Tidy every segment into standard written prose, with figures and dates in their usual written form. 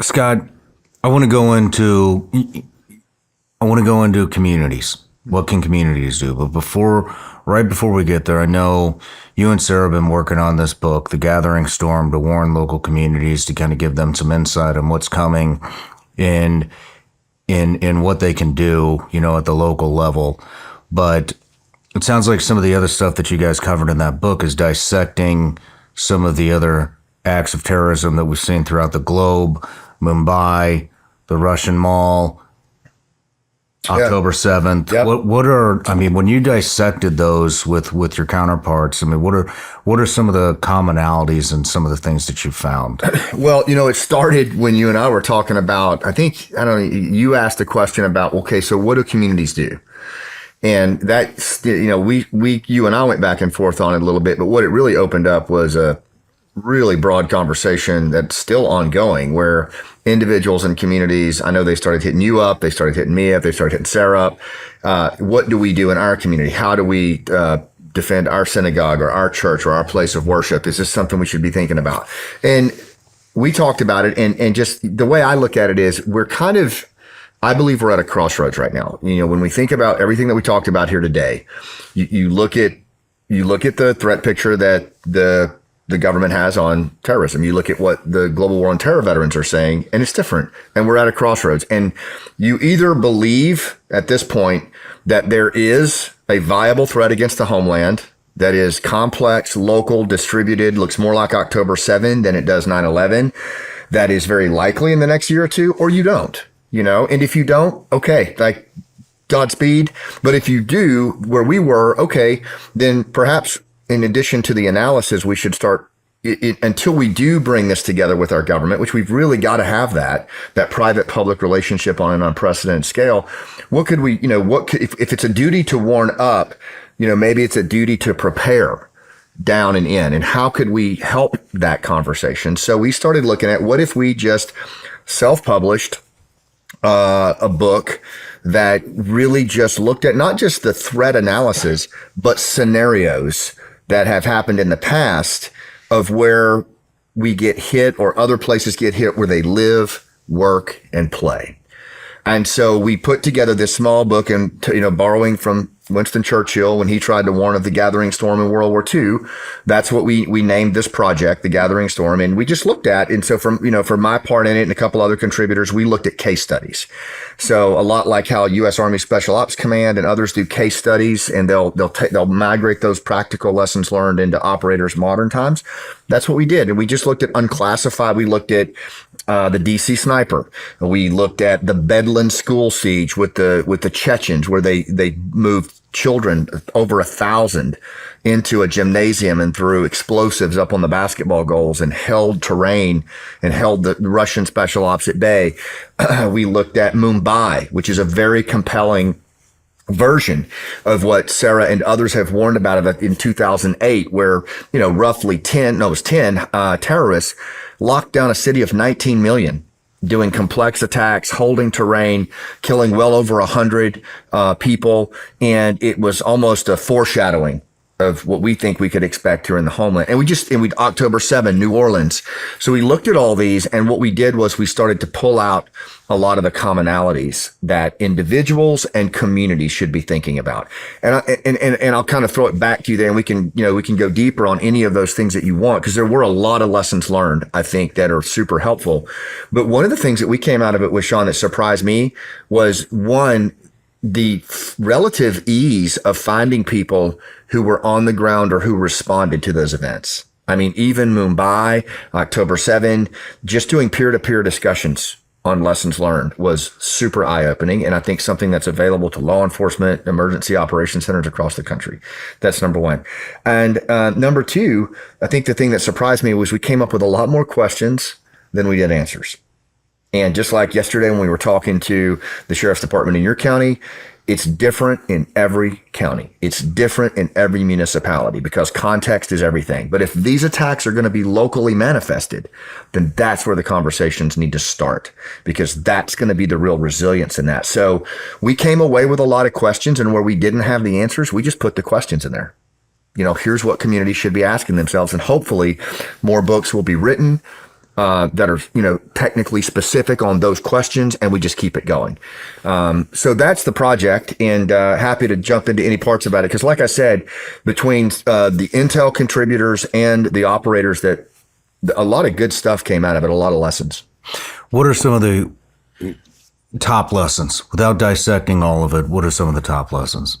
Scott, I want to go into communities. What can communities do? But right before we get there, I know you and Sarah have been working on this book, The Gathering Storm, to warn local communities to kind of give them some insight on what's coming in what they can do, at the local level. But it sounds like some of the other stuff that you guys covered in that book is dissecting some of the other acts of terrorism that we've seen throughout the globe, Mumbai, the Russian Mall, October 7th. Yep. When you dissected those with your counterparts, what are some of the commonalities and some of the things that you found? Well, it started when you and I were talking about, you asked a question about, okay, so what do communities do? And that, you and I went back and forth on it a little bit, but what it really opened up was a really broad conversation that's still ongoing, where individuals and communities, I know they started hitting you up, they started hitting me up, they started hitting Sarah up. What do we do in our community? How do we defend our synagogue or our church or our place of worship? Is this something we should be thinking about? And we talked about it, and just the way I look at it is I believe we're at a crossroads right now. When we think about everything that we talked about here today, you look at the threat picture that the government has on terrorism. You look at what the Global War on Terror veterans are saying, and it's different. And we're at a crossroads. And you either believe at this point that there is a viable threat against the homeland that is complex, local, distributed, looks more like October 7 than it does 9/11, that is very likely in the next year or two, or you don't, And if you don't, okay, Godspeed. But if you do, where we were, okay, then perhaps in addition to the analysis, we should start until we do bring this together with our government, which we've really got to have that private-public relationship on an unprecedented scale. What could we, if it's a duty to warn up, maybe it's a duty to prepare down and in, and how could we help that conversation? So we started looking at, what if we just self-published a book that really just looked at not just the threat analysis, but scenarios that have happened in the past of where we get hit or other places get hit where they live, work, and play. And so we put together this small book, and borrowing from Winston Churchill when he tried to warn of the gathering storm in World War II. That's what we named this project, The Gathering Storm. And we just looked at, and so for my part in it and a couple other contributors, we looked at case studies. So a lot like how U.S. Army Special Ops Command and others do case studies, and they'll migrate those practical lessons learned into operators' modern times. That's what we did. And we just looked at unclassified. We looked at the DC sniper. We looked at the Bedlin school siege with the Chechens, where they moved children, over 1,000, into a gymnasium and threw explosives up on the basketball goals and held terrain and held the Russian special ops at bay. We looked at Mumbai, which is a very compelling version of what Sarah and others have warned about in 2008, where, roughly 10 terrorists locked down a city of 19 million. Doing complex attacks, holding terrain, killing well over 100 people. And it was almost a foreshadowing of what we think we could expect here in the homeland. And we October 7, New Orleans. So we looked at all these, and what we did was we started to pull out a lot of the commonalities that individuals and communities should be thinking about. And I'll kind of throw it back to you there, and we can go deeper on any of those things that you want, because there were a lot of lessons learned, I think, that are super helpful. But one of the things that we came out of it with, Shawn, that surprised me was, one, the relative ease of finding people who were on the ground or who responded to those events. Even Mumbai, October 7, just doing peer-to-peer discussions on lessons learned was super eye-opening, and I think something that's available to law enforcement, emergency operations centers across the country. That's number one. And number two, I think the thing that surprised me was we came up with a lot more questions than we did answers. And just like yesterday when we were talking to the sheriff's department in your county, it's different in every county. It's different in every municipality, because context is everything. But if these attacks are going to be locally manifested, then that's where the conversations need to start, because that's going to be the real resilience in that. So we came away with a lot of questions, and where we didn't have the answers, we just put the questions in there. Here's what communities should be asking themselves, and hopefully more books will be written. that are, technically specific on those questions, and we just keep it going. So that's the project, and happy to jump into any parts about it. Because like I said, between the Intel contributors and the operators, that a lot of good stuff came out of it, a lot of lessons. What are some of the top lessons? Without dissecting all of it, what are some of the top lessons?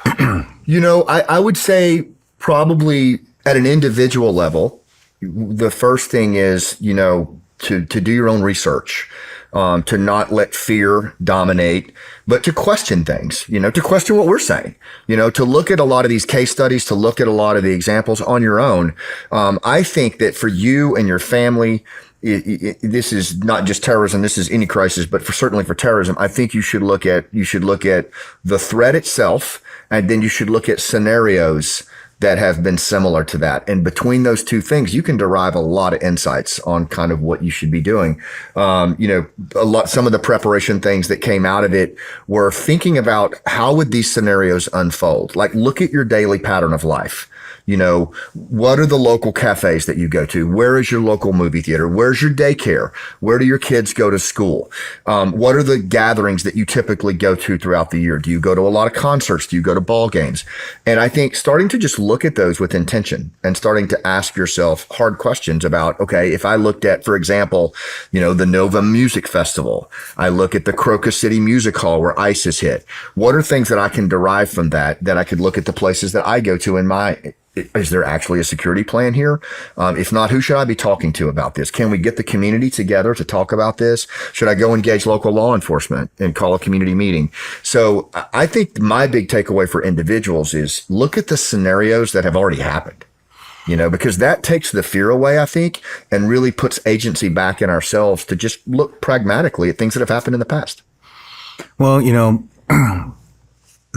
I would say probably at an individual level, the first thing is, to do your own research, to not let fear dominate, but to question things, to question what we're saying, to look at a lot of these case studies, to look at a lot of the examples on your own. I think that for you and your family, this is not just terrorism. This is any crisis, but certainly for terrorism, I think you should look at the threat itself, and then you should look at scenarios that have been similar to that. And between those two things, you can derive a lot of insights on kind of what you should be doing. Some of the preparation things that came out of it were thinking about how would these scenarios unfold? Like, look at your daily pattern of life. What are the local cafes that you go to? Where is your local movie theater? Where's your daycare? Where do your kids go to school? What are the gatherings that you typically go to throughout the year? Do you go to a lot of concerts? Do you go to ball games? And I think starting to just look at those with intention and starting to ask yourself hard questions about, okay, if I looked at, for example, the Nova Music Festival, I look at the Crocus City Music Hall where ISIS hit. What are things that I can derive from that I could look at the places that I go to is there actually a security plan here? If not, who should I be talking to about this? Can we get the community together to talk about this? Should I go engage local law enforcement and call a community meeting? So I think my big takeaway for individuals is look at the scenarios that have already happened, because that takes the fear away, I think, and really puts agency back in ourselves to just look pragmatically at things that have happened in the past. Well,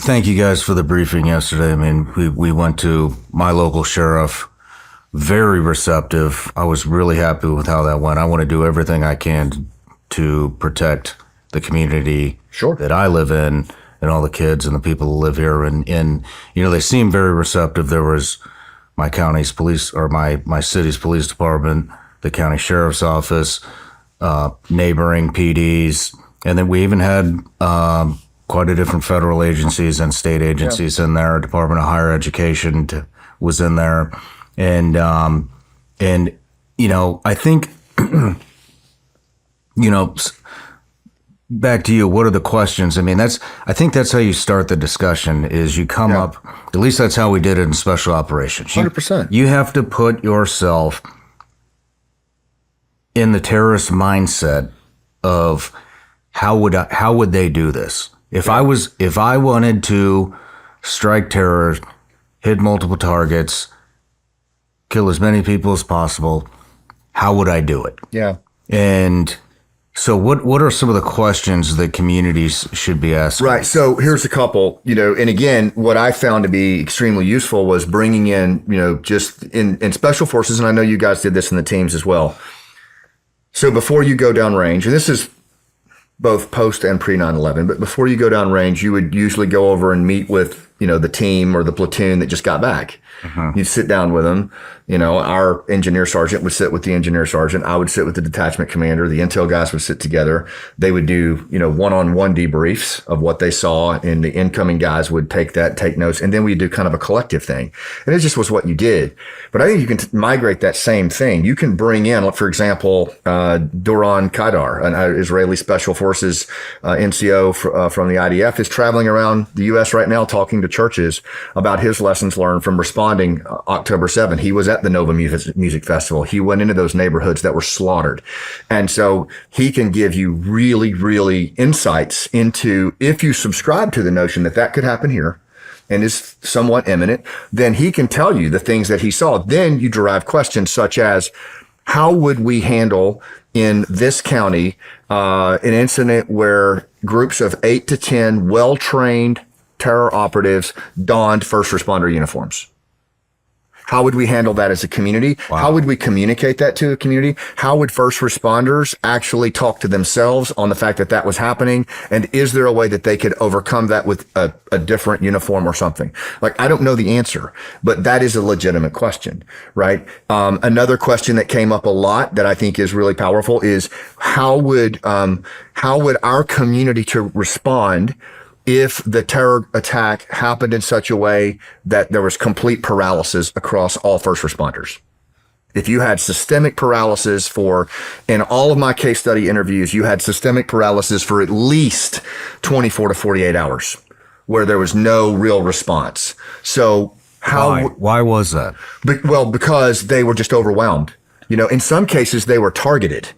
thank you guys for the briefing yesterday. I mean, we went to my local sheriff, very receptive. I was really happy with how that went. I want to do everything I can to protect the community that I live in and all the kids and the people who live here. And they seemed very receptive. There was my county's police, or my city's police department, the county sheriff's office, neighboring PDs. And then we even had, quite a different federal agencies and state agencies in there. Department of Higher Education was in there. And I think, back to you, what are the questions? I mean, I think that's how you start the discussion, is you come up, at least that's how we did it in special operations. 100%. You have to put yourself in the terrorist mindset of how would they do this? If I wanted to strike terror, hit multiple targets, kill as many people as possible, how would I do it? Yeah. And so what are some of the questions that communities should be asking? Right. So here's a couple, and again, what I found to be extremely useful was bringing in, just in special forces, and I know you guys did this in the teams as well. So before you go down range, and this is both post and pre 9/11, but before you go down range, you would usually go over and meet with, the team or the platoon that just got back. You'd sit down with them. Our engineer sergeant would sit with the engineer sergeant. I would sit with the detachment commander. The intel guys would sit together. They would do, one-on-one debriefs of what they saw, and the incoming guys would take notes. And then we'd do kind of a collective thing. And it just was what you did. But I think you can migrate that same thing. You can bring in, for example, Doron Kaidar, an Israeli Special Forces NCO from the IDF, is traveling around the U.S. right now talking to churches about his lessons learned from responding October 7th. He was at the Nova Music Festival. He went into those neighborhoods that were slaughtered. And so he can give you really, really insights into, if you subscribe to the notion that could happen here and is somewhat imminent, then he can tell you the things that he saw. Then you derive questions such as, how would we handle in this county an incident where groups of 8 to 10 well-trained terror operatives donned first responder uniforms? How would we handle that as a community? Wow. How would we communicate that to a community? How would first responders actually talk to themselves on the fact that that was happening? And is there a way that they could overcome that with a different uniform or something? Like, I don't know the answer, but that is a legitimate question, right? Another question that came up a lot that I think is really powerful is how would our community to respond if the terror attack happened in such a way that there was complete paralysis across all first responders? If you had systemic paralysis in all of my case study interviews, you had systemic paralysis for at least 24 to 48 hours where there was no real response. So Why was that? Well, because they were just overwhelmed. In some cases, they were targeted.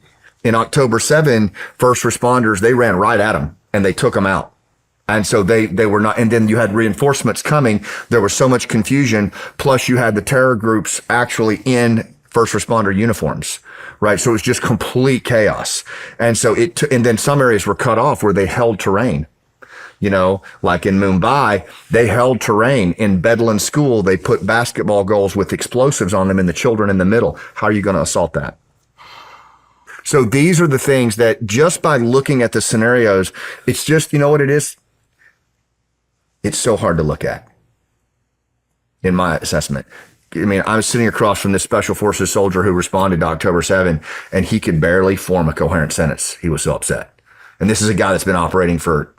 In October 7, first responders, they ran right at them and they took them out. And so they were not, and then you had reinforcements coming. There was so much confusion. Plus you had the terror groups actually in first responder uniforms, right? So it was just complete chaos. And so and then some areas were cut off where they held terrain. Like in Mumbai, they held terrain. In Bedouin school, they put basketball goals with explosives on them and the children in the middle. How are you going to assault that? So these are the things that just by looking at the scenarios, it's just, you know what it is? It's so hard to look at, in my assessment. I mean, I was sitting across from this Special Forces soldier who responded to October 7, and he could barely form a coherent sentence. He was so upset. And this is a guy that's been operating for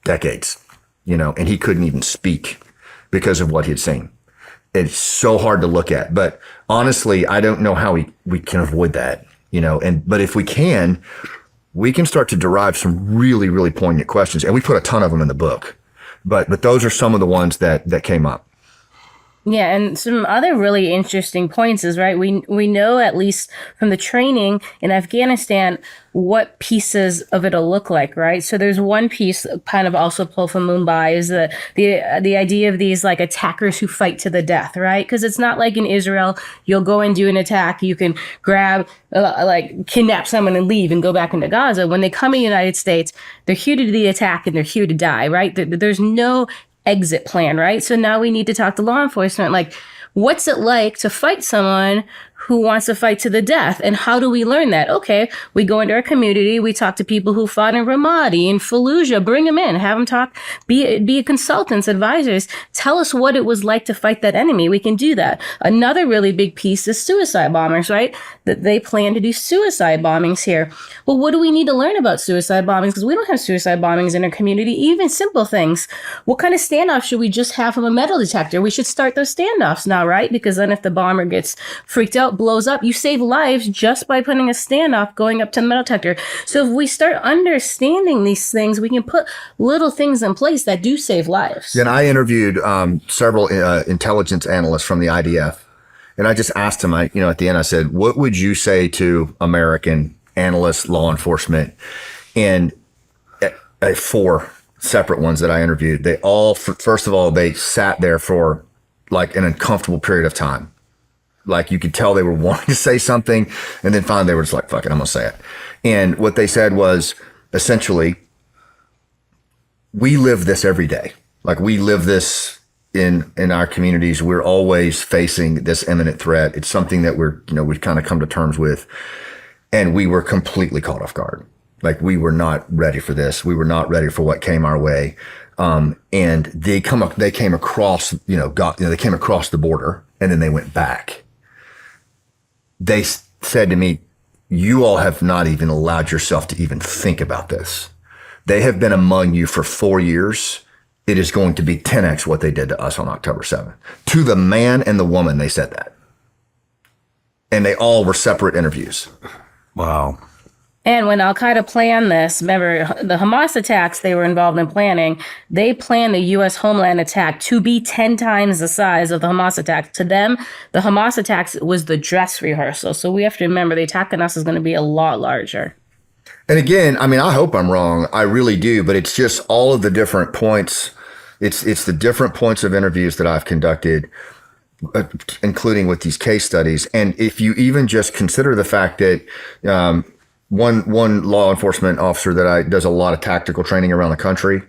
decades, and he couldn't even speak because of what he'd seen. It's so hard to look at. But honestly, I don't know how we can avoid that, but if we can start to derive some really, really poignant questions. And we put a ton of them in the book. But those are some of the ones that came up. Yeah, and some other really interesting points is, right, we know, at least from the training in Afghanistan, what pieces of it'll look like, right? So there's one piece kind of also pulled from Mumbai is the idea of these like attackers who fight to the death, right? Because it's not like in Israel, you'll go and do an attack, you can grab, kidnap someone and leave and go back into Gaza. When they come in the United States, they're here to do the attack and they're here to die, right? There's no exit plan, right? So now we need to talk to law enforcement, like, what's it like to fight someone who wants to fight to the death? And how do we learn that? Okay, we go into our community, we talk to people who fought in Ramadi, in Fallujah, bring them in, have them talk, be consultants, advisors, tell us what it was like to fight that enemy. We can do that. Another really big piece is suicide bombers, right? That they plan to do suicide bombings here. Well, what do we need to learn about suicide bombings? Because we don't have suicide bombings in our community, even simple things. What kind of standoff should we just have from a metal detector? We should start those standoffs now, right? Because then if the bomber gets freaked out, blows up, you save lives just by putting a standoff going up to the metal detector. So if we start understanding these things, we can put little things in place that do save lives. And I interviewed several intelligence analysts from the IDF, and I just asked them, at the end, I said, what would you say to American analysts, law enforcement? And 4 separate ones that I interviewed, they all, first of all, they sat there for like an uncomfortable period of time. Like you could tell they were wanting to say something, and then finally they were just like, fuck it, I'm gonna say it. And what they said was essentially, we live this every day. Like we live this in our communities. We're always facing this imminent threat. It's something that we've kind of come to terms with. And we were completely caught off guard. Like we were not ready for this. We were not ready for what came our way. And they came across, they came across the border and then they went back. They said to me, you all have not even allowed yourself to even think about this. They have been among you for 4 years. It is going to be 10x what they did to us on October 7th. To the man and the woman, they said that. And they all were separate interviews. Wow. And when Al-Qaeda planned this, remember the Hamas attacks they were involved in planning, they planned the U.S. Homeland attack to be 10 times the size of the Hamas attacks. To them, the Hamas attacks was the dress rehearsal. So we have to remember the attack on us is going to be a lot larger. And again, I mean, I hope I'm wrong. I really do. But it's just all of the different points. It's the different points of interviews that I've conducted, including with these case studies. And if you even just consider the fact that one law enforcement officer that does a lot of tactical training around the country,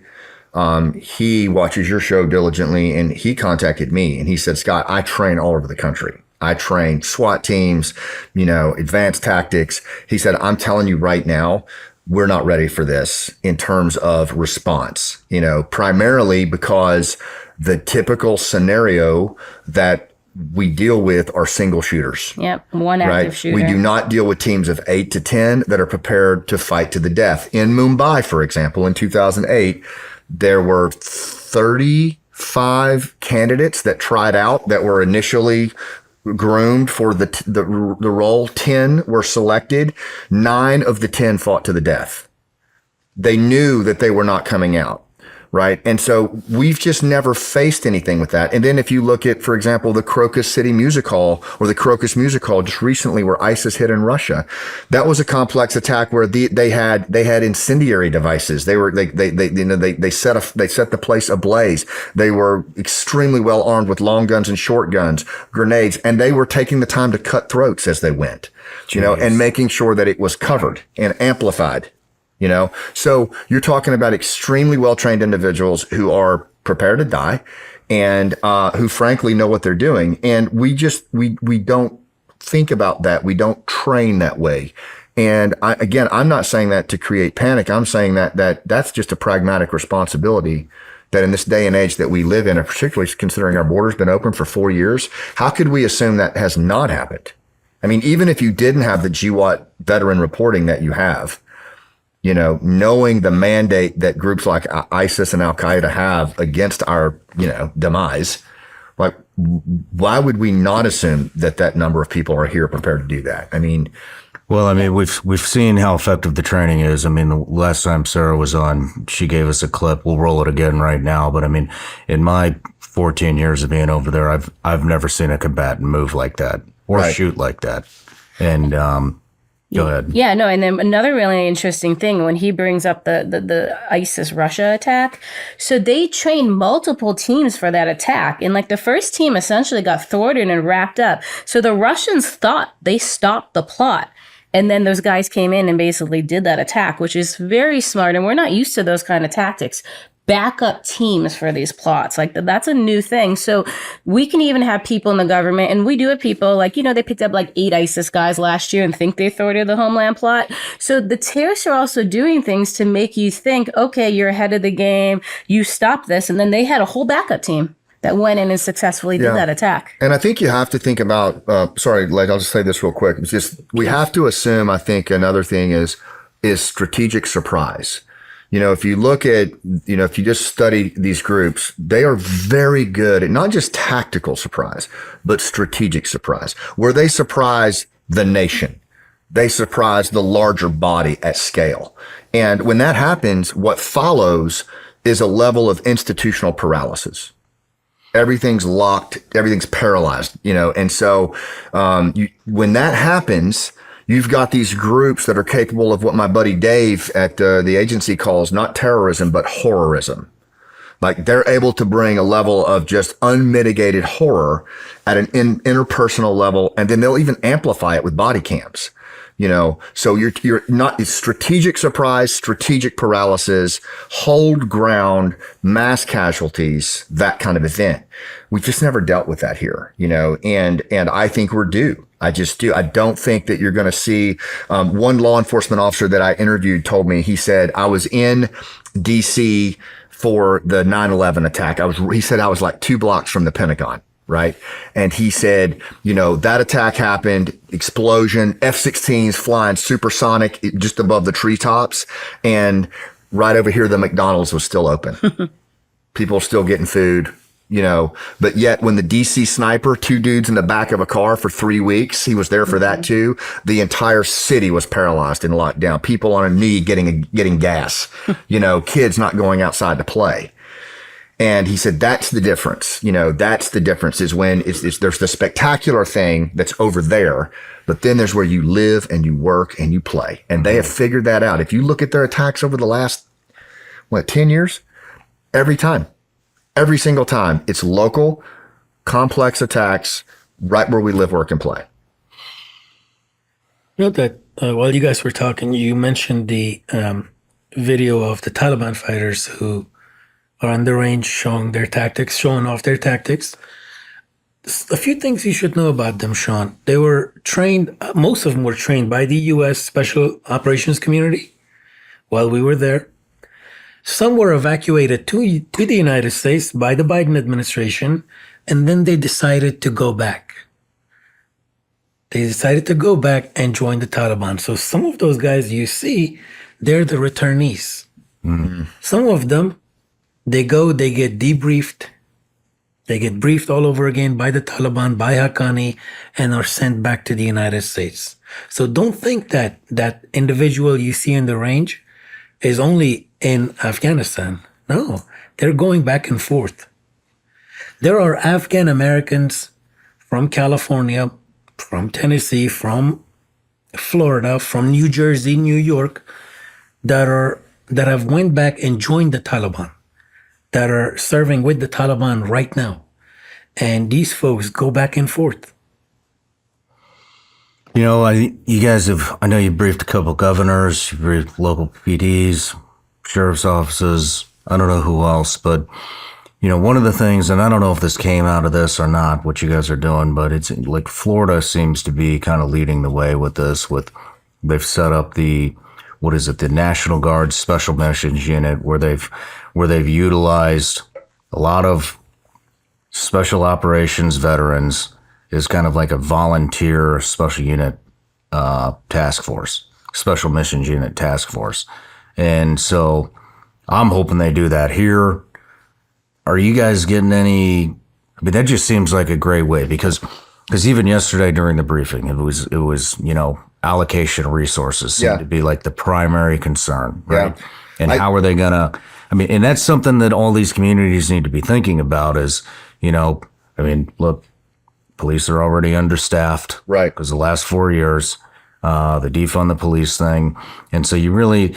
He watches your show diligently, and he contacted me and he said, Scott, I train all over the country. I train SWAT teams, advanced tactics. He said, I'm telling you right now, we're not ready for this in terms of response, primarily because the typical scenario that we deal with are single shooters. Yep. One active shooter. We do not deal with teams of 8 to 10 that are prepared to fight to the death. In Mumbai, for example, in 2008, there were 35 candidates that tried out that were initially groomed for the role. 10 were selected. 9 of the 10 fought to the death. They knew that they were not coming out. Right. And so we've just never faced anything with that. And then if you look at, for example, the Crocus City Music Hall or the Crocus Music Hall just recently where ISIS hit in Russia, that was a complex attack where they had incendiary devices. They set the place ablaze. They were extremely well armed with long guns and short guns, grenades, and they were taking the time to cut throats as they went, and making sure that it was covered and amplified. So you're talking about extremely well-trained individuals who are prepared to die and who frankly know what they're doing. And we don't think about that. We don't train that way. And I'm not saying that to create panic. I'm saying that's just a pragmatic responsibility that in this day and age that we live in, and particularly considering our border's been open for 4 years, how could we assume that has not happened? I mean, even if you didn't have the GWAT veteran reporting that you have, knowing the mandate that groups like ISIS and Al-Qaeda have against our, demise, like, why would we not assume that number of people are here prepared to do that? I mean, we've seen how effective the training is. I mean, the last time Sarah was on, she gave us a clip. We'll roll it again right now. But I mean, in my 14 years of being over there, I've never seen a combatant move like that or shoot like that. And, go ahead. Yeah, no, and then another really interesting thing when he brings up the ISIS Russia attack. So they trained multiple teams for that attack. And the first team essentially got thwarted and wrapped up. So the Russians thought they stopped the plot. And then those guys came in and basically did that attack, which is very smart. And we're not used to those kind of tactics. Backup teams for these plots. That's a new thing. So we can even have people in the government, and we do have people they picked up 8 ISIS guys last year and think they thwarted the Homeland plot. So the terrorists are also doing things to make you think, okay, you're ahead of the game. You stop this. And then they had a whole backup team that went in and successfully did that attack. And I think you have to think about, I'll just say this real quick. It's just, we have to assume, I think another thing is strategic surprise. If you look at, if you just study these groups, they are very good at not just tactical surprise, but strategic surprise, where they surprise the nation. They surprise the larger body at scale. And when that happens, what follows is a level of institutional paralysis. Everything's locked, everything's paralyzed, and so when that happens, you've got these groups that are capable of what my buddy Dave at the agency calls not terrorism, but horrorism. They're able to bring a level of just unmitigated horror at an interpersonal level, and then they'll even amplify it with body cams. So you're not, it's strategic surprise, strategic paralysis, hold ground, mass casualties, that kind of event. We've just never dealt with that here, and I think we're due. I just do. I don't think that you're going to see, one law enforcement officer that I interviewed told me, he said, I was in DC for the 9/11 attack. He said I was 2 blocks from the Pentagon. Right. And he said, that attack happened, explosion, F-16s flying supersonic just above the treetops. And right over here, the McDonald's was still open. People are still getting food, but yet when the DC sniper, 2 dudes in the back of a car for 3 weeks, he was there for that too. The entire city was paralyzed and locked down. People on a knee getting gas, kids not going outside to play. And he said, that's the difference. That's the difference is when there's the spectacular thing that's over there, but then there's where you live and you work and you play. And they have figured that out. If you look at their attacks over the last, 10 years, every single time, it's local, complex attacks right where we live, work, and play. That while you guys were talking, you mentioned the video of the Taliban fighters who are on the range showing off their tactics. A few things you should know about them, Shawn. They were trained, most of them were trained by the U.S. Special Operations Community while we were there. Some were evacuated to the United States by the Biden administration, and then they decided to go back. They decided to go back and join the Taliban. So some of those guys you see, they're the returnees. Mm-hmm. Some of them, they get debriefed. They get briefed all over again by the Taliban, by Haqqani, and are sent back to the United States. So don't think that that individual you see in the range is only in Afghanistan. No, they're going back and forth. There are Afghan Americans from California, from Tennessee, from Florida, from New Jersey, New York, that have went back and joined the Taliban, that are serving with the Taliban right now. And these folks go back and forth. You know, I know you briefed a couple governors, you briefed local PDs, sheriff's offices, I don't know who else, but you know, one of the things, and I don't know if this came out of this or not, what you guys are doing, but it's like Florida seems to be kind of leading the way with this. They've set up the National Guard Special Missions Unit, where they've utilized a lot of special operations veterans is kind of like a volunteer special unit task force, special missions unit task force, and so I'm hoping they do that here. Are you guys getting any? I mean, that just seems like a great way because even yesterday during the briefing, it was allocation of resources seemed to be like the primary concern, right? Yeah. And how are they gonna? I mean, and that's something that all these communities need to be thinking about. Is look, police are already understaffed, right? Because the last 4 years, the defund the police thing, and so you really,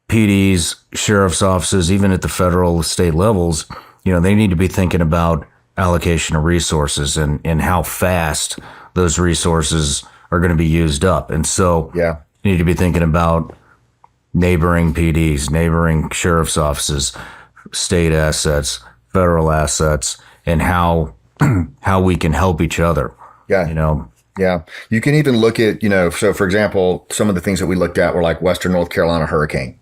PDs, sheriff's offices, even at the federal, state levels, they need to be thinking about allocation of resources and how fast those resources are going to be used up. And so you need to be thinking about neighboring PDs, neighboring sheriff's offices, state assets, federal assets, and how we can help each other. Yeah. Yeah. You can even look at, so for example, some of the things that we looked at were like Western North Carolina hurricane.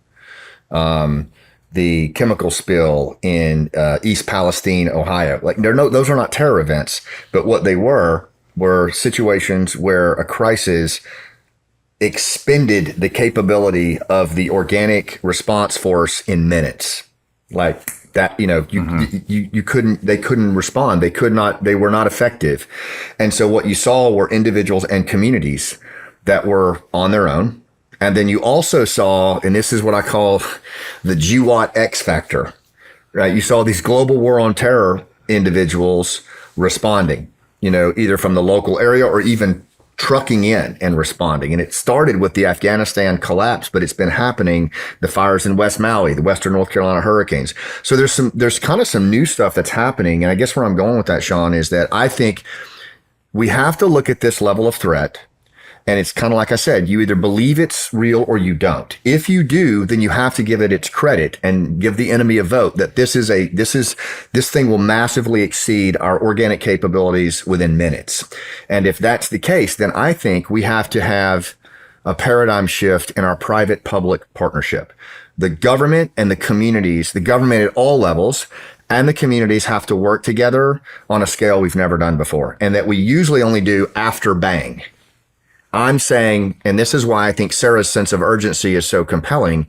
The chemical spill in East Palestine, Ohio. Like those are not terror events, but what they were situations where a crisis expended the capability of the organic response force in minutes. Like that, they couldn't respond. They were not effective. And so what you saw were individuals and communities that were on their own. And then you also saw, and this is what I call the GWAT X factor, right? You saw these global war on terror individuals responding, either from the local area or even trucking in and responding. And it started with the Afghanistan collapse, but it's been happening, the fires in West Maui, the Western North Carolina hurricanes. So there's kind of some new stuff that's happening. And I guess where I'm going with that, Shawn, is that I think we have to look at this level of threat. And it's kind of like I said, you either believe it's real or you don't. If you do, then you have to give it its credit and give the enemy a vote that this thing will massively exceed our organic capabilities within minutes. And if that's the case, then I think we have to have a paradigm shift in our private public partnership. The government and the communities, the government at all levels, and the communities have to work together on a scale we've never done before, and that we usually only do after bang. I'm saying, and this is why I think Sarah's sense of urgency is so compelling,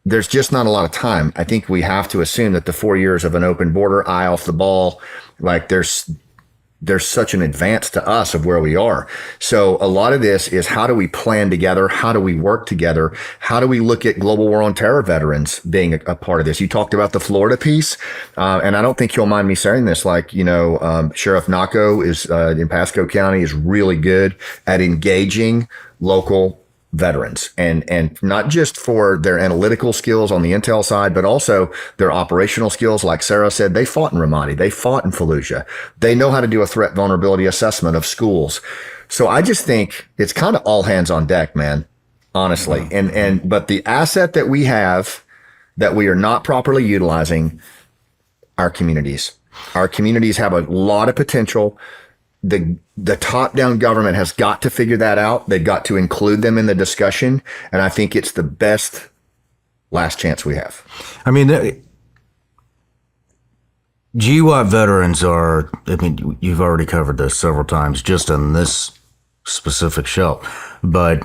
there's just not a lot of time. I think we have to assume that the 4 years of an open border, eye off the ball, like there's such an advance to us of where we are. So a lot of this is how do we plan together? How do we work together? How do we look at global war on terror veterans being a part of this? You talked about the Florida piece, and I don't think you'll mind me saying this. Like, Sheriff Naco is in Pasco County is really good at engaging local veterans and not just for their analytical skills on the intel side, but also their operational skills. Like Sarah said, they fought in Ramadi, they fought in Fallujah. They know how to do a threat vulnerability assessment of schools. So I just think it's kind of all hands on deck, man, honestly. But the asset that we have that we are not properly utilizing our communities. Our communities have a lot of potential. The top-down government has got to figure that out. They've got to include them in the discussion, and I think it's the best last chance we have. I mean, GWAT veterans are, I mean, you've already covered this several times just on this specific show, but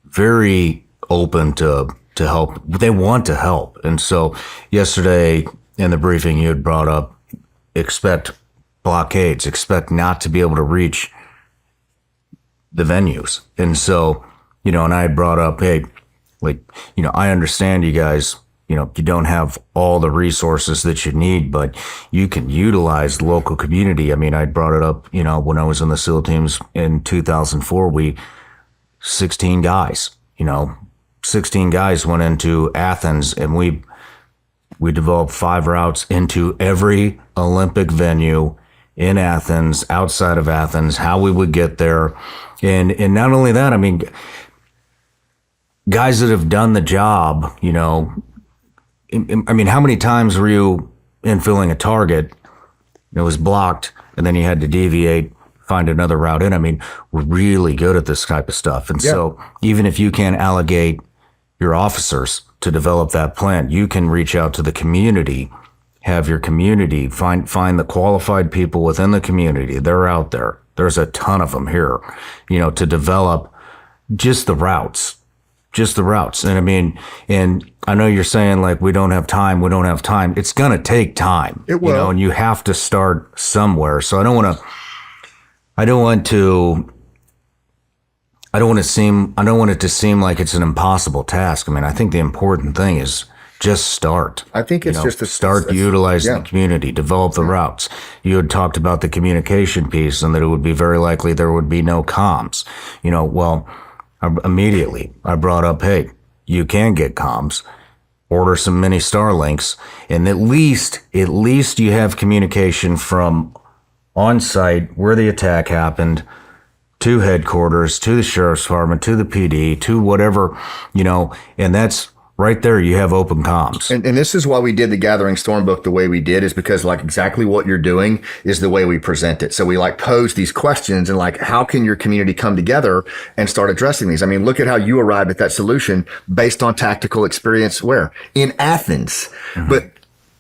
very open to help. They want to help. And so yesterday in the briefing, you had brought up, expect blockades, expect not to be able to reach the venues. And so, you know, and I had brought up, hey, like, you know, I understand you guys, you know, you don't have all the resources that you need, but you can utilize the local community. I mean, I brought it up, you know, when I was in the SEAL teams in 2004, 16 guys, you know, 16 guys went into Athens, and we developed 5 routes into every Olympic venue in Athens, outside of Athens, how we would get there. And not only that, I mean, guys that have done the job, you know, I mean, how many times were you infilling a target, it was blocked, and then you had to deviate, find another route in? I mean, we're really good at this type of stuff. And so even if you can't allocate your officers to develop that plan, you can reach out to the community, have your community find the qualified people within the community. They're out there. There's a ton of them here, you know, to develop just the routes. And I mean, and I know you're saying like, we don't have time. It's going to take time, It will. you know, and you have to start somewhere. So I don't want it to seem like it's an impossible task. I mean, I think the important thing is just start. I think it's just start utilizing the community, develop the routes. You had talked about the communication piece and that it would be very likely there would be no comms. You know, well, immediately I brought up, hey, you can get comms, order some mini Starlinks, and at least you have communication from on site where the attack happened to headquarters, to the sheriff's department, to the PD, to whatever, you know, and that's right there. You have open comms. And this is why we did the Gathering Storm book the way we did, is because like exactly what you're doing is the way we present it. So we like pose these questions and like, how can your community come together and start addressing these? I mean, look at how you arrived at that solution based on tactical experience where? In Athens. Mm-hmm. But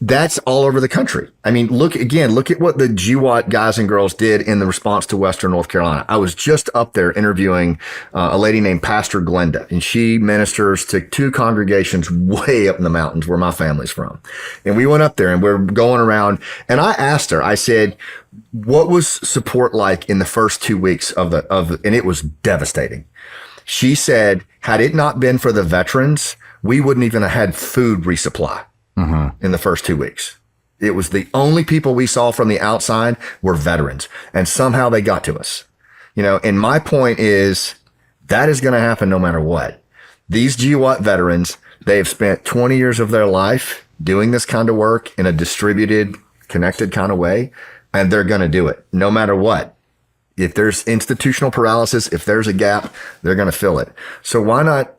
that's all over the country. I mean, look at what the GWAT guys and girls did in the response to Western North Carolina. I was just up there interviewing a lady named Pastor Glenda, and she ministers to 2 congregations way up in the mountains where my family's from. And we went up there and we're going around, and I asked her, I said, what was support like in the first 2 weeks and it was devastating. She said, had it not been for the veterans, we wouldn't even have had food resupply. In the first 2 weeks. It was the only people we saw from the outside were veterans, and somehow they got to us. You know, and my point is that is going to happen no matter what. These GWAT veterans, they have spent 20 years of their life doing this kind of work in a distributed, connected kind of way, and they're going to do it no matter what. If there's institutional paralysis, if there's a gap, they're going to fill it. So why not,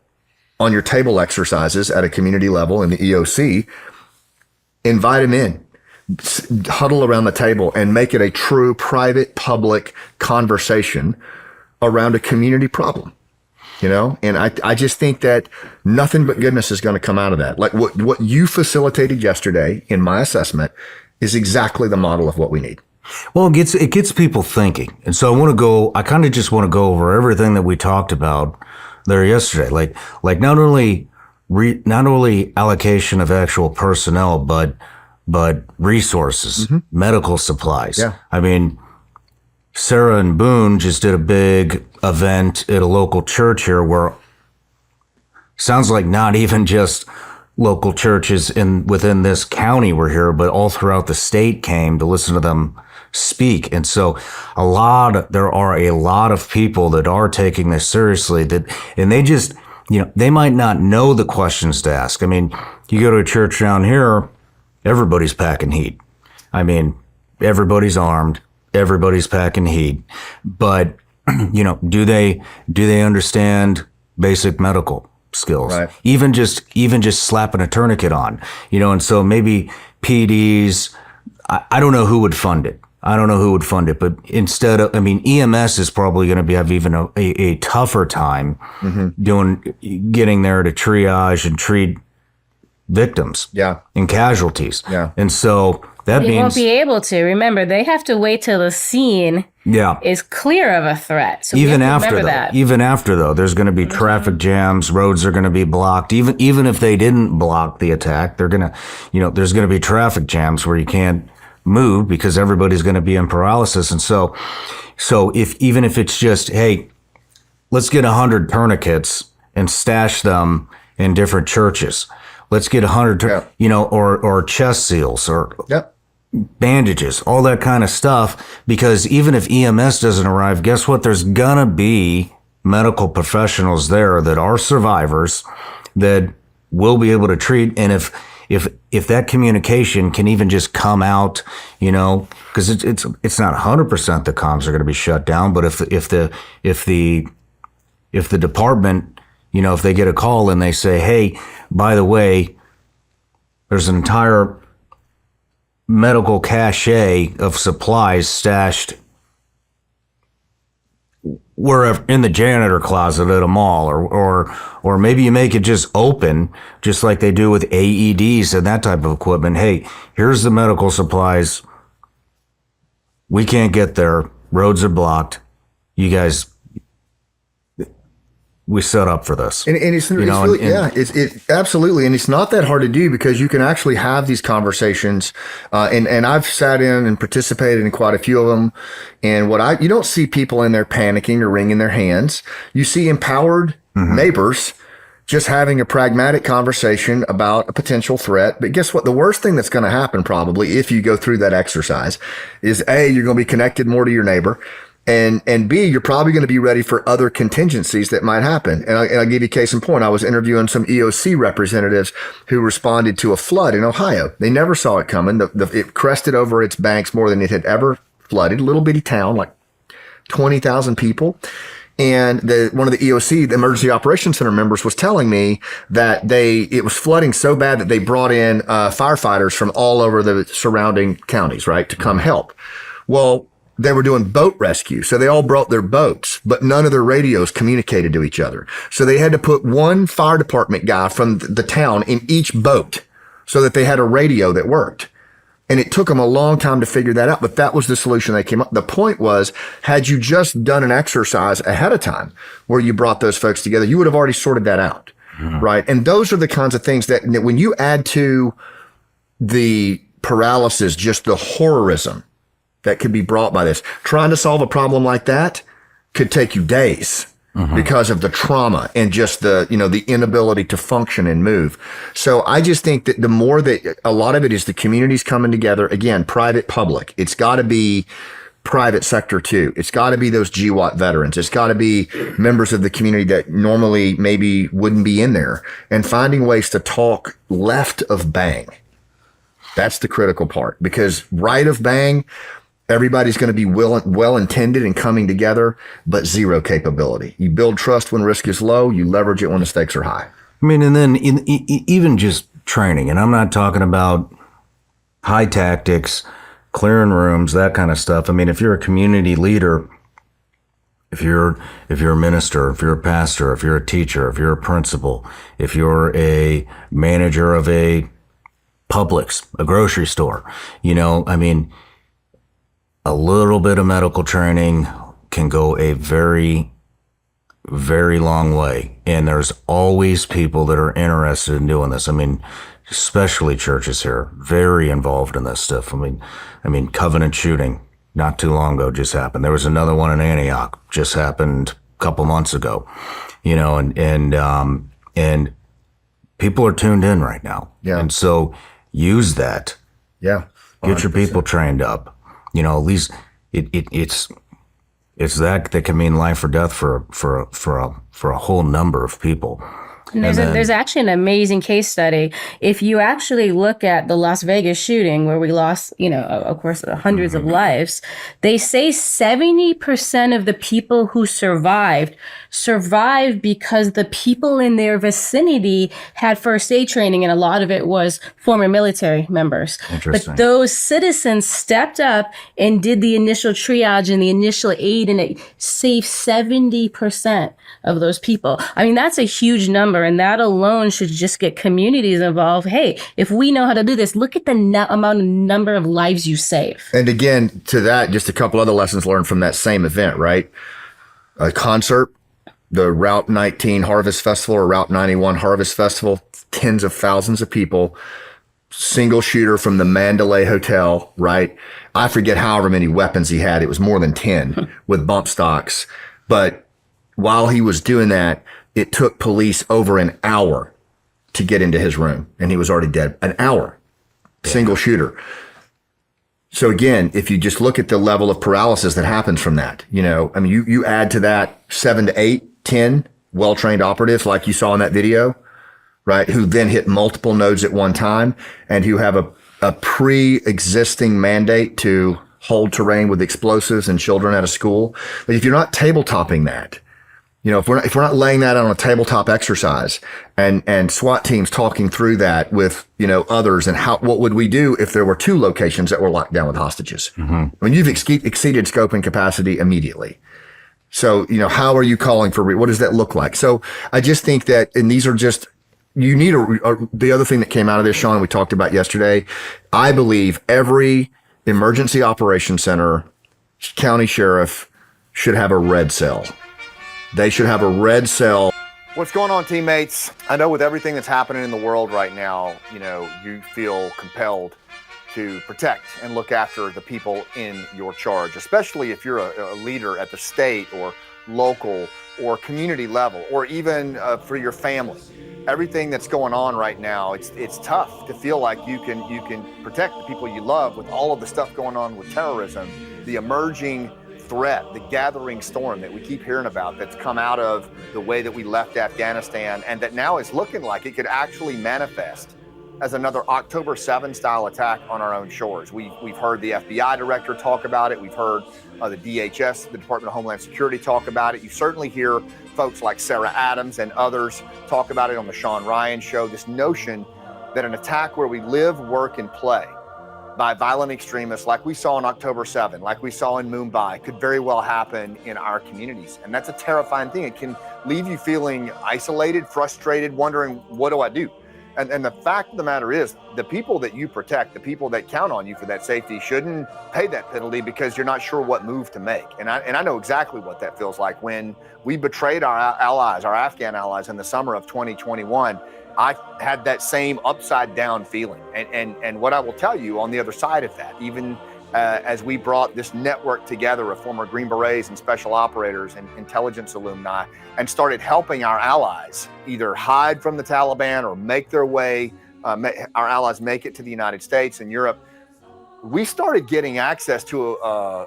on your table exercises at a community level in the EOC, invite them in, huddle around the table and make it a true private public conversation around a community problem, you know? And I just think that nothing but goodness is going to come out of that. Like what you facilitated yesterday in my assessment is exactly the model of what we need. Well, it gets people thinking. And so I kind of just want to go over everything that we talked about there yesterday, like not only allocation of actual personnel, but resources, medical supplies. Yeah. I mean, Sarah and Boone just did a big event at a local church here where sounds like not even just local churches within this county were here, but all throughout the state came to listen to them speak. And so there are a lot of people that are taking this seriously and they just, you know, they might not know the questions to ask. I mean, you go to a church down here, everybody's packing heat. I mean, everybody's armed, everybody's packing heat, but you know, do they understand basic medical skills. Right. Even just slapping a tourniquet on, and so maybe PDs, I don't know who would fund it. But instead of, EMS is probably going to have even a tougher time getting there to triage and treat victims and casualties. Yeah. And so that They means won't be able to. Remember, they have to wait till the scene is clear of a threat. So even we have to after remember that, that. even after though, there's going to be traffic jams, roads are going to be blocked. Even if they didn't block the attack, they're going to, there's going to be traffic jams where you can't move because everybody's going to be in paralysis. And so even if it's just, hey, let's get 100 tourniquets and stash them in different churches. Let's get 100, or chest seals or bandages, all that kind of stuff. Because even if EMS doesn't arrive, guess what? There's going to be medical professionals there that are survivors that will be able to treat. And if that communication can even just come out, because it's not 100% the comms are going to be shut down, but if the department, if they get a call and they say, hey, by the way, there's an entire medical cache of supplies stashed wherever in the janitor closet at a mall, or maybe you make it just open, just like they do with AEDs and that type of equipment. Hey, here's the medical supplies. We can't get there. Roads are blocked. You guys, we set up for this. And it's really, it's absolutely. And it's not that hard to do because you can actually have these conversations. And I've sat in and participated in quite a few of them. And you don't see people in there panicking or wringing their hands. You see empowered neighbors just having a pragmatic conversation about a potential threat. But guess what? The worst thing that's going to happen probably if you go through that exercise is A, you're going to be connected more to your neighbor. And B, you're probably going to be ready for other contingencies that might happen. And I'll give you a case in point. I was interviewing some EOC representatives who responded to a flood in Ohio. They never saw it coming. It crested over its banks more than it had ever flooded. A little bitty town, like 20,000 people. And one of the EOC, the Emergency Operations Center members, was telling me that it was flooding so bad that they brought in firefighters from all over the surrounding counties, right, to come help. Well, they were doing boat rescue. So they all brought their boats, but none of their radios communicated to each other. So they had to put one fire department guy from the town in each boat so that they had a radio that worked. And it took them a long time to figure that out, but that was the solution they came up. The point was, had you just done an exercise ahead of time where you brought those folks together, you would have already sorted that out, right? And those are the kinds of things that when you add to the paralysis, just the horrorism that could be brought by this. Trying to solve a problem like that could take you days because of the trauma and just the inability to function and move. So I just think that the more that a lot of it is the communities coming together, again, private, public. It's got to be private sector too. It's got to be those GWAT veterans. It's got to be members of the community that normally maybe wouldn't be in there, and finding ways to talk left of bang. That's the critical part, because right of bang, everybody's going to be well-intended and coming together, but zero capability. You build trust when risk is low. You leverage it when the stakes are high. And then even just training, and I'm not talking about high tactics, clearing rooms, that kind of stuff. If you're a community leader, if you're a minister, if you're a pastor, if you're a teacher, if you're a principal, if you're a manager of a Publix, a grocery store, a little bit of medical training can go a very, very long way. And there's always people that are interested in doing this. Especially churches here, very involved in this stuff. Covenant shooting not too long ago just happened. There was another one in Antioch just happened a couple months ago, and people are tuned in right now. Yeah. And so use that. Yeah. 100%. Get your people trained up. At least it's that can mean life or death for a whole number of people. And there's actually an amazing case study. If you actually look at the Las Vegas shooting where we lost, of course, hundreds of lives, they say 70% of the people who survived because the people in their vicinity had first aid training, and a lot of it was former military members. Interesting. But those citizens stepped up and did the initial triage and the initial aid, and it saved 70% of those people. I mean, that's a huge number, and that alone should just get communities involved. Hey, if we know how to do this, look at the number of lives you save. And again, to that, just a couple other lessons learned from that same event, right? A concert, the Route 19 Harvest Festival or Route 91 Harvest Festival, tens of thousands of people, single shooter from the Mandalay Hotel, right? I forget however many weapons he had. It was more than 10 with bump stocks. But while he was doing that, it took police over an hour to get into his room, and he was already dead. An hour, single shooter. So again, if you just look at the level of paralysis that happens from that, you add to that 7 to 8, 10 well-trained operatives like you saw in that video, right? Who then hit multiple nodes at one time and who have a pre-existing mandate to hold terrain with explosives and children at a school. But if you're not tabletopping that, if we're not laying that on a tabletop exercise and SWAT teams talking through that with, others and what would we do if there were 2 locations that were locked down with hostages? Mm-hmm. I mean, you've exceeded scope and capacity immediately. So, how are you calling for, what does that look like? So I just think that, and these are just, you need the other thing that came out of this, Shawn, we talked about yesterday. I believe every emergency operations center, county sheriff should have a red cell. They should have a red cell. What's going on, teammates? I know with everything that's happening in the world right now, you feel compelled to protect and look after the people in your charge, especially if you're a leader at the state or local or community level, or even for your family. Everything that's going on right now, it's tough to feel like you can protect the people you love with all of the stuff going on with terrorism, the emerging threat, the gathering storm that we keep hearing about that's come out of the way that we left Afghanistan, and that now is looking like it could actually manifest as another October 7 style attack on our own shores. We've heard the FBI director talk about it. We've heard the DHS, the Department of Homeland Security, talk about it. You certainly hear folks like Sarah Adams and others talk about it on the Shawn Ryan show. This notion that an attack where we live, work, and play by violent extremists like we saw on October 7, like we saw in Mumbai, could very well happen in our communities. And that's a terrifying thing. It can leave you feeling isolated, frustrated, wondering, what do I do? And the fact of the matter is, the people that you protect, the people that count on you for that safety, shouldn't pay that penalty because you're not sure what move to make. And I know exactly what that feels like. When we betrayed our allies, our Afghan allies, in the summer of 2021, I had that same upside down feeling. And what I will tell you on the other side of that, even as we brought this network together of former Green Berets and special operators and intelligence alumni and started helping our allies either hide from the Taliban or make their way, our allies make it to the United States and Europe, we started getting access to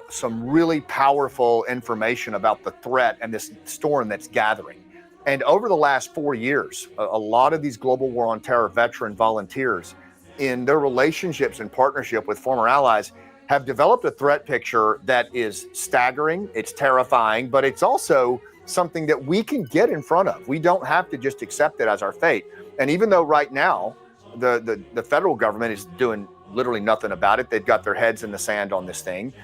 some really powerful information about the threat and this storm that's gathering. And over the last 4 years, a lot of these global war on terror veteran volunteers, in their relationships and partnership with former allies, have developed a threat picture that is staggering, it's terrifying, but it's also something that we can get in front of. We don't have to just accept it as our fate. And even though right now the federal government is doing literally nothing about it, they've got their heads in the sand on this thing,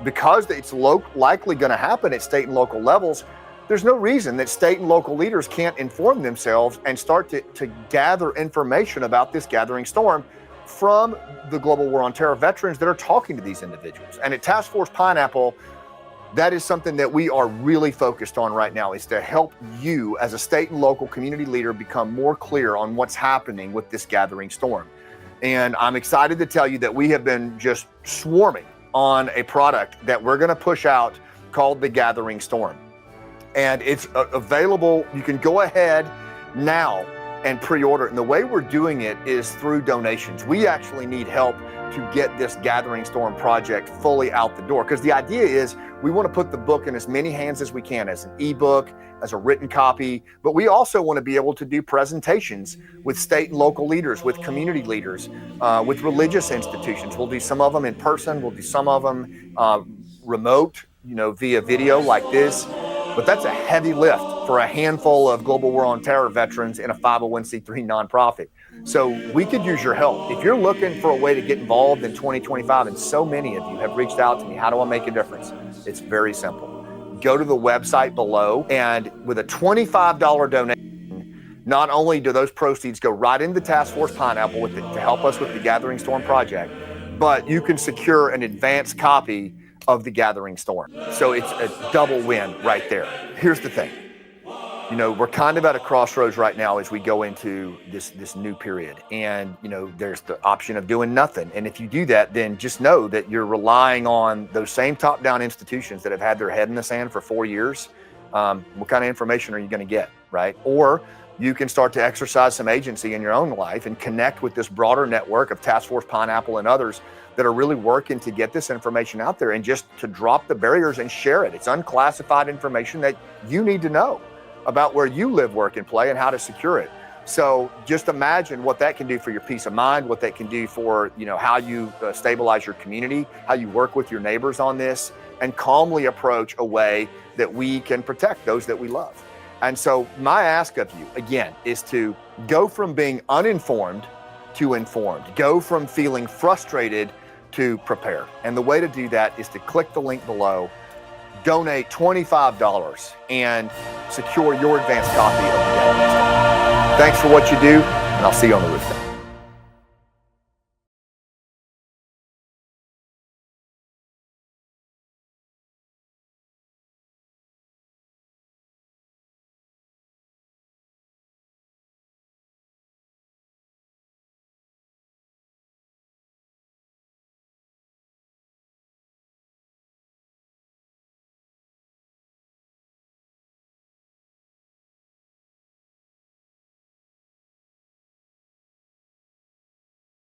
because it's likely going to happen at state and local levels, there's no reason that state and local leaders can't inform themselves and start to gather information about this gathering storm from the global war on terror veterans that are talking to these individuals. And at Task Force Pineapple, that is something that we are really focused on right now, is to help you as a state and local community leader become more clear on what's happening with this gathering storm. And I'm excited to tell you that we have been just swarming on a product that we're going to push out called the Gathering Storm. And it's available. You can go ahead now and pre-order it. And the way we're doing it is through donations. We actually need help to get this Gathering Storm project fully out the door, because the idea is we want to put the book in as many hands as we can, as an ebook, as a written copy, but we also want to be able to do presentations with state and local leaders, with community leaders, with religious institutions. We'll do some of them in person, we'll do some of them remote, via video like this. But that's a heavy lift for a handful of global war on terror veterans in a 501c3 nonprofit. So we could use your help. If you're looking for a way to get involved in 2025, and so many of you have reached out to me, how do I make a difference? It's very simple. Go to the website below, and with a $25 donation, not only do those proceeds go right into Task Force Pineapple to help us with the Gathering Storm project, but you can secure an advanced copy of the Gathering Storm. So it's a double win right there. Here's the thing. We're kind of at a crossroads right now as we go into this new period. And, there's the option of doing nothing. And if you do that, then just know that you're relying on those same top-down institutions that have had their head in the sand for 4 years. What kind of information are you going to get, right? Or you can start to exercise some agency in your own life and connect with this broader network of Task Force Pineapple and others that are really working to get this information out there and just to drop the barriers and share it. It's unclassified information that you need to know about where you live, work, and play, and how to secure it. So just imagine what that can do for your peace of mind, what that can do for how you stabilize your community, how you work with your neighbors on this, and calmly approach a way that we can protect those that we love. And so my ask of you, again, is to go from being uninformed to informed. Go from feeling frustrated to prepare. And the way to do that is to click the link below, donate $25, and secure your advanced copy of the Gathering Storm. Thanks for what you do, and I'll see you on the rooftop.